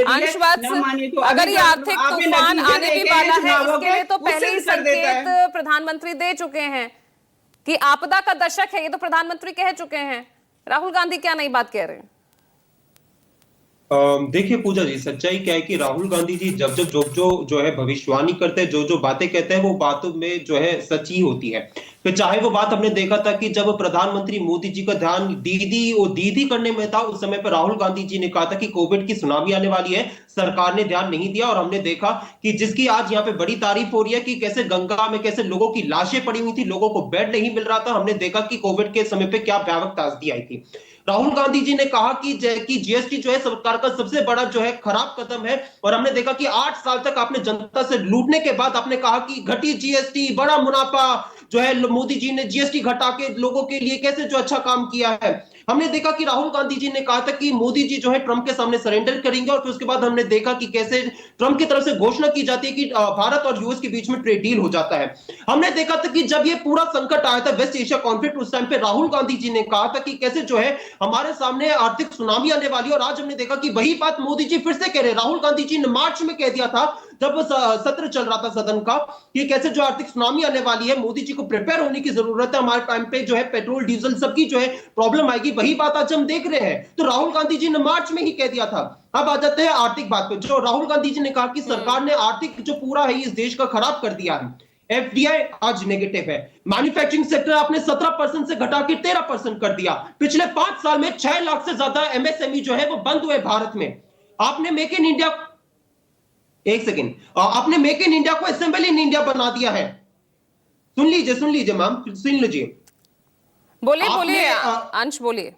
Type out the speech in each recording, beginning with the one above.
अंश बात न माने तो अगर अभी ये आर्थिक आपने तूफान नतीजे आने भी देखे हैं वाला है, चुनावों इसके के, लिए तो पहले उससे ही भी कर देता है। संकेत प्रधानमंत्री दे चुके हैं कि आपदा का दशक है, ये तो प्रधानमंत्री कह चुके हैं। राहुल गांधी क्या नई बात कह रहे हैं? देखिए पूजा जी, सच्चाई क्या है कि राहुल गांधी जी जब जब जो है भविष्यवाणी करते हैं, जो जो बातें कहते हैं, वो बातों में जो है सच ही होती है। तो चाहे वो बात हमने देखा था कि जब प्रधानमंत्री मोदी जी का ध्यान दीदी करने में था, उस समय पर राहुल गांधी जी ने कहा था कि कोविड की सुनामी आने वाली है, सरकार ने ध्यान नहीं दिया। और हमने देखा कि जिसकी आज यहाँ पे बड़ी तारीफ हो रही है कि कैसे गंगा में कैसे लोगों की लाशें पड़ी हुई थी, लोगों को बेड नहीं मिल रहा था। हमने देखा कि कोविड के समय पे क्या भयावह त्रासदी आई थी। राहुल गांधी जी ने कहा कि जीएसटी जो है सरकार का सबसे बड़ा जो है खराब कदम है। और हमने देखा कि 8 साल तक आपने जनता से लूटने के बाद आपने कहा कि घटी जीएसटी, बड़ा मुनाफा जो है, मोदी जी ने जीएसटी घटा के लोगों के लिए कैसे जो अच्छा काम किया है। हमने देखा कि राहुल गांधी जी ने कहा था कि मोदी जी जो है ट्रंप के सामने सरेंडर करेंगे। और फिर उसके बाद हमने देखा कि कैसे ट्रंप की तरफ से घोषणा की जाती है कि भारत और यूएस के बीच में ट्रेड डील हो जाता है। हमने देखा था कि जब ये पूरा संकट आया था, वेस्ट एशिया कॉन्फ्लिक्ट, उस टाइम पे राहुल गांधी जी ने कहा था कि कैसे जो है हमारे सामने आर्थिक सुनामी आने वाली है। और आज हमने देखा कि वही बात मोदी जी फिर से कह रहे हैं। राहुल गांधी जी ने मार्च में कह दिया था, जब सत्र चल रहा था सदन का, कि कैसे जो आर्थिक सुनामी आने वाली है, मोदी जी को प्रिपेयर होने की जरूरत है, हमारे टाइम पे जो है पेट्रोल डीजल सबकी जो है प्रॉब्लम आएगी। वही बात आज हम देख रहे हैं। तो राहुल गांधी जी ने मार्च में ही कह दिया था। अब आ जाते हैं आर्थिक बात पे। जो राहुल गांधी जी ने कहा कि सरकार ने आर्थिक जो पूरा है इस देश का खराब कर दिया है। एफडीआई आज नेगेटिव है। मैन्युफैक्चरिंग सेक्टर आपने 17% से घटा के 13% कर दिया। पिछले 5 साल में 6 लाख से ज्यादा एमएसएमई जो है वो बंद हुए भारत में। आपने मेक इन इंडिया, एक सेकेंड, आपने मेक इन इंडिया को असेंबल इन इंडिया बना दिया है। सुन लीजिए मैम, सुन लीजिए। बोलिए आपने बोलिए अंश, बोलिए।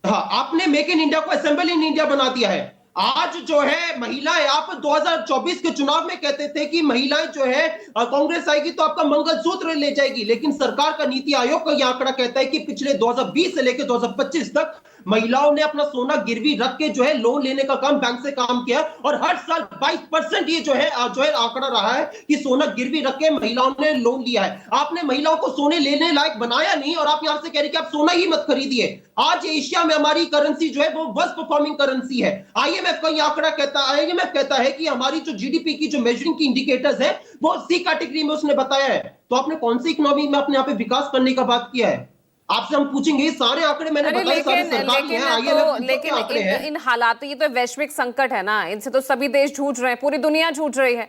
हाँ, आपने मेक इन इंडिया को असेंबल इन इंडिया बना दिया है। आज जो है महिलाएं, आप 2024 के चुनाव में कहते थे कि महिलाएं जो है कांग्रेस आएगी तो आपका मंगलसूत्र ले जाएगी। लेकिन सरकार का नीति आयोग का यह आंकड़ा कहता है कि पिछले 2020 से लेकर 2025 तक महिलाओं ने अपना सोना गिरवी रख के जो है लोन लेने का काम, बैंक से काम किया। और हर साल 22% ये जो है आंकड़ा रहा है कि सोना गिरवी रख के महिलाओं ने लोन लिया है। आपने महिलाओं को सोने लेने लायक बनाया नहीं, और आप यहां से कह रहे कि आप सोना ही मत खरीदिए। आज एशिया में हमारी करेंसी जो है वो वर्स्ट परफॉर्मिंग करेंसी है। आईएमएफ का यह आंकड़ा कहता है कि हमारी जो जीडीपी की जो मेजरिंग की इंडिकेटर्स है वो सी कैटेगरी में उसने बताया है। तो आपने कौन सी इकोनॉमी में अपने यहाँ पे विकास करने का बात किया है? आपसे हम पूछेंगे, सारे आंकड़े मैंने अरे बताए, सारे लेकिन सरकारी लेकिन हैं, आईएमएफ के लेकिन आंकड़े हैं। इन हालात, ये तो वैश्विक संकट है ना, इनसे तो सभी देश जूझ रहे हैं, पूरी दुनिया जूझ रही है।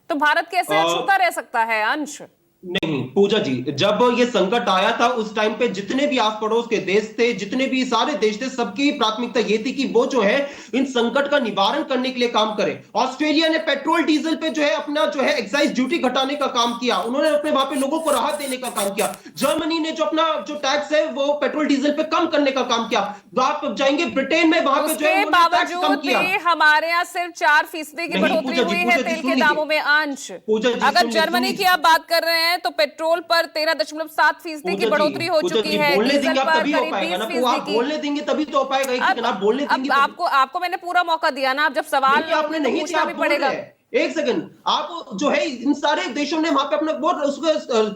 तो भारत कैसे अछूता रह सकता है अंश? नहीं पूजा जी, जब ये संकट आया था उस टाइम पे जितने भी आस पड़ोस के देश थे, जितने भी सारे देश थे, सबकी प्राथमिकता ये थी कि वो जो है इन संकट का निवारण करने के लिए काम करें। ऑस्ट्रेलिया ने पेट्रोल डीजल पे जो है अपना जो है एक्साइज ड्यूटी घटाने का काम किया, उन्होंने अपने वहां पे लोगों को राहत देने का काम किया। जर्मनी ने जो अपना जो टैक्स है वो पेट्रोल डीजल पे कम करने का काम किया। आप जाएंगे ब्रिटेन में, वहां पे जो है उन्होंने टैक्स कम किया। हमारे यहाँ सिर्फ 4% की बढ़ोतरी हुई है तेल के दामों में अंश। अगर जर्मनी की आप बात कर रहे हैं तो पेट्रोल पर 13.7% की बढ़ोतरी हो चुकी है, डीजल पर करीब 20% की। बोलने देंगे तभी तो हो पाएगा। आप बोलने देंगे आपको मैंने पूरा मौका दिया ना, अब जब सवाल आपने नहीं पूछना भी पड़ेगा। एक सेकंड, आप जो है इन सारे देशों ने वहां पे अपना बहुत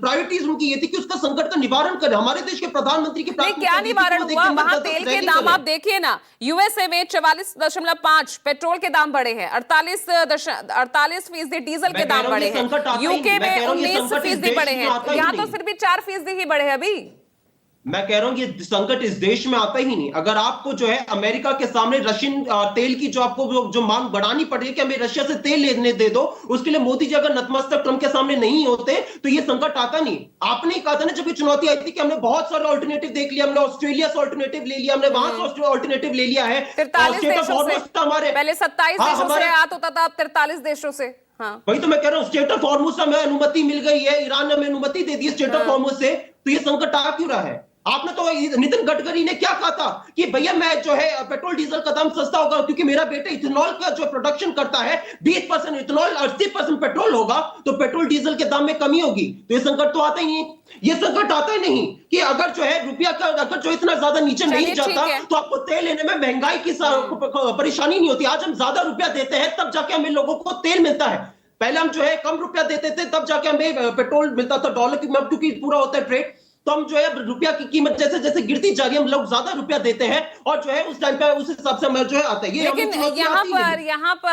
प्रायोरिटीज उनकी ये थी कि उसका संकट का निवारण करें। हमारे देश के प्रधानमंत्री की क्या निवारण हुआ? वहां तेल के दाम आप देखिए ना, यूएसए में 44.5 पेट्रोल के दाम बढ़े हैं, 48% डीजल के दाम बढ़े हैं, यूके में 19% बढ़े हैं, यहाँ तो फिर भी 4% ही बढ़े अभी। मैं कह रहा हूं ये संकट इस देश में आता ही नहीं। अगर आपको जो है अमेरिका के सामने रशियन तेल की जो आपको जो मांग बढ़ानी पड़ेगी कि हमें रशिया से तेल लेने दे दो, उसके लिए मोदी जी अगर नतमस्तक ट्रंप के सामने नहीं होते तो ये संकट आता नहीं। आपने ही कहा था ना जब ये चुनौती आई थी कि हमने बहुत सारे ऑल्टरनेटिव देख लिया, हमने ऑस्ट्रेलिया से ऑल्टरनेटिव ले लिया, हमने वहां से ऑल्टरनेटिव ले लिया है। 43 देशों से, पहले 27 देशों से आयात होता था, अब 43 देशों से। हाँ, वही तो मैं कह रहा हूँ, स्टेट ऑफ हॉर्मुज में अनुमति मिल गई है, ईरान ने हमें अनुमति दे दी स्टेट ऑफ हॉर्मुज से। तो ये संकट आ क्यों रहा है? आपने तो नितिन गडकरी ने क्या कहा था कि भैया मैं जो है पेट्रोल डीजल का दाम सस्ता होगा क्योंकि मेरा बेटा इथेनॉल का जो प्रोडक्शन करता है, 20% इथेनॉल 80% पेट्रोल होगा, तो पेट्रोल डीजल के दाम में कमी होगी। तो ये संकट तो आता ही नहीं। ये संकट आता ही नहीं कि अगर जो है रुपया का अगर जो इतना ज्यादा नीचे नहीं जाता तो आपको तेल लेने में महंगाई की परेशानी नहीं होती। आज हम ज्यादा रुपया देते हैं तब जाके हमें लोगों को तेल मिलता है। पहले हम जो है कम रुपया देते थे तब जाके हमें पेट्रोल मिलता था, डॉलर की क्योंकि पूरा होता है ट्रेड। तो हम जो है रुपया की कीमत जैसे जैसे गिरती जा रही है, हम लोग ज्यादा रुपया देते हैं और जो है उस टाइम पे उस हिसाब से हमें जो है आता है। ये लेकिन यहाँ पर